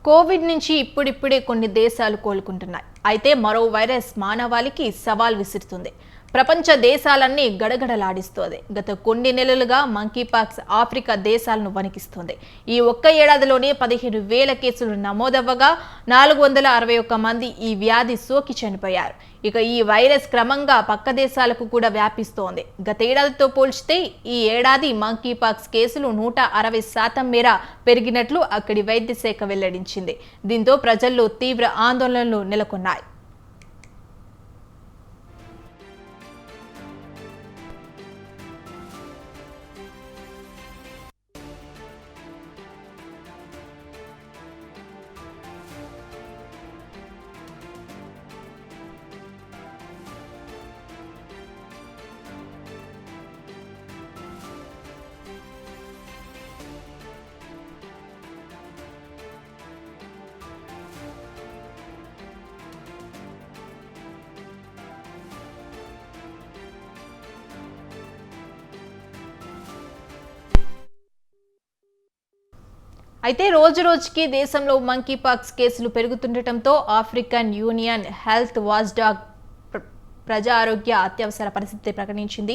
Covid నుంచి ఇప్పుడిప్పుడే కొన్ని దేశాలు కోలుకుంటున్నాయి. అయితే మరో వైరస్ మానవాళికి సవాల్ విసురుతుంది. ప్రపంచ దేశాలన్నీ గడగడలాడిస్తోంది. గత కొన్ని నెలలుగా మంకీపాక్స్ ఆఫ్రికా దేశాలను వణికిస్తోంది. ఈ ఒక్క ఏడాదిలోనే 15,000 కేసులు నమోదవ్వగా 461 మంది ఈ వ్యాధి సోకి చనిపోయారు. ఇక ఈ వైరస్ క్రమంగా పక్క దేశాలకు కూడా వ్యాపిస్తోంది. గతేడాదితో పోల్చితే ఈ ఏడాది మంకీపాక్స్ కేసులు 160% మేర పెరిగినట్లు అక్కడి వైద్య శాఖ వెల్లడించింది. దీంతో ప్రజల్లో తీవ్ర ఆందోళనలు నెలకొన్నాయి. అయితే రోజురోజుకి దేశంలో మంకీపాక్స్ కేసులు పెరుగుతుండటంతో ఆఫ్రికన్ యూనియన్ హెల్త్ వాచ్డాగ్ ప్రజా ఆరోగ్య అత్యవసర పరిస్థితి ప్రకటించింది.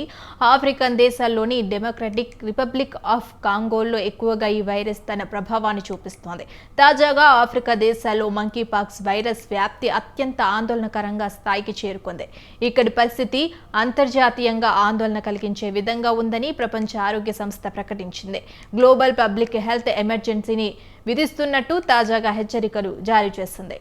ఆఫ్రికన్ దేశాల్లోని డెమోక్రటిక్ రిపబ్లిక్ ఆఫ్ కాంగోలో ఎక్కువగా ఈ వైరస్ తన ప్రభావాన్ని చూపిస్తోంది. తాజాగా ఆఫ్రికా దేశాల్లో మంకీపాక్స్ వైరస్ వ్యాప్తి అత్యంత ఆందోళనకరంగా స్థాయికి చేరుకుంది. ఇక్కడి పరిస్థితి అంతర్జాతీయంగా ఆందోళన కలిగించే విధంగా ఉందని ప్రపంచ ఆరోగ్య సంస్థ ప్రకటించింది. గ్లోబల్ పబ్లిక్ హెల్త్ ఎమర్జెన్సీని విధిస్తున్నట్టు తాజాగా హెచ్చరికలు జారీ చేసింది.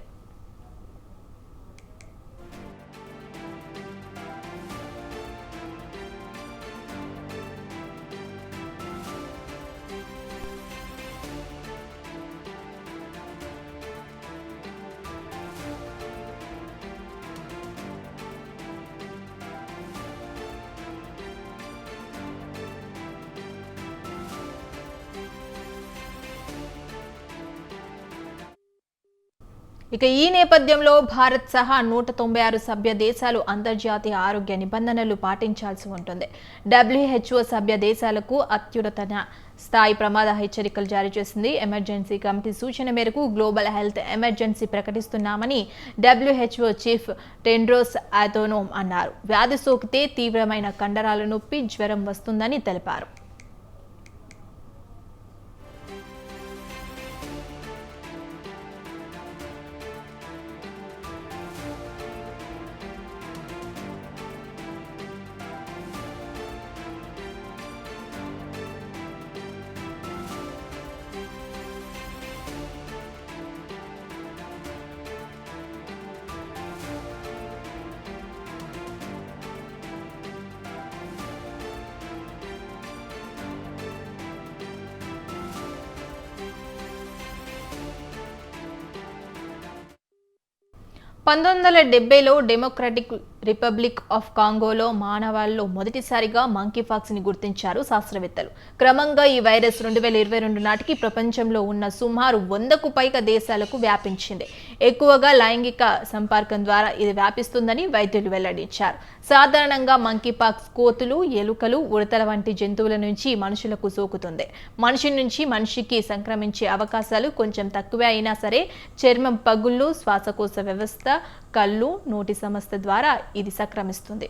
ఇక ఈ నేపథ్యంలో భారత్ సహా 196 సభ్య దేశాలు అంతర్జాతీయ ఆరోగ్య నిబంధనలు పాటించాల్సి ఉంటుంది. WHO సభ్య దేశాలకు అత్యున్నత స్థాయి ప్రమాద హెచ్చరికలు జారీ చేసింది. ఎమర్జెన్సీ కమిటీ సూచన మేరకు గ్లోబల్ హెల్త్ ఎమర్జెన్సీ ప్రకటిస్తున్నామని WHO చీఫ్ టెడ్రోస్ అథానోమ్ అన్నారు. వ్యాధి సోకితే తీవ్రమైన కండరాల నొప్పి, జ్వరం వస్తుందని తెలిపారు. లో డెమోక్రటిక్ రిపబ్లిక్ ఆఫ్ కాంగోలో మానవాళ్ళలో మొదటిసారిగా మంకీపాక్స్ ని గుర్తించారు శాస్త్రవేత్తలు. క్రమంగా ఈ వైరస్ 2022 నాటికి ప్రపంచంలో ఉన్న సుమారు 100కు పైగా దేశాలకు వ్యాపించింది. ఎక్కువగా లైంగిక సంపర్కం ద్వారా ఇది వ్యాపిస్తుందని వైద్యులు వెల్లడించారు. సాధారణంగా మంకీపాక్స్ కోతులు, ఎలుకలు, ఉడతల వంటి జంతువుల నుంచి మనుషులకు సోకుతుంది. మనిషి నుంచి మనిషికి సంక్రమించే అవకాశాలు కొంచెం తక్కువే అయినా సరే చర్మం, పగుళ్ళు, శ్వాసకోశ వ్యవస్థ, కళ్ళు, నోటి సమస్య ద్వారా ఇది సంక్రమిస్తుంది.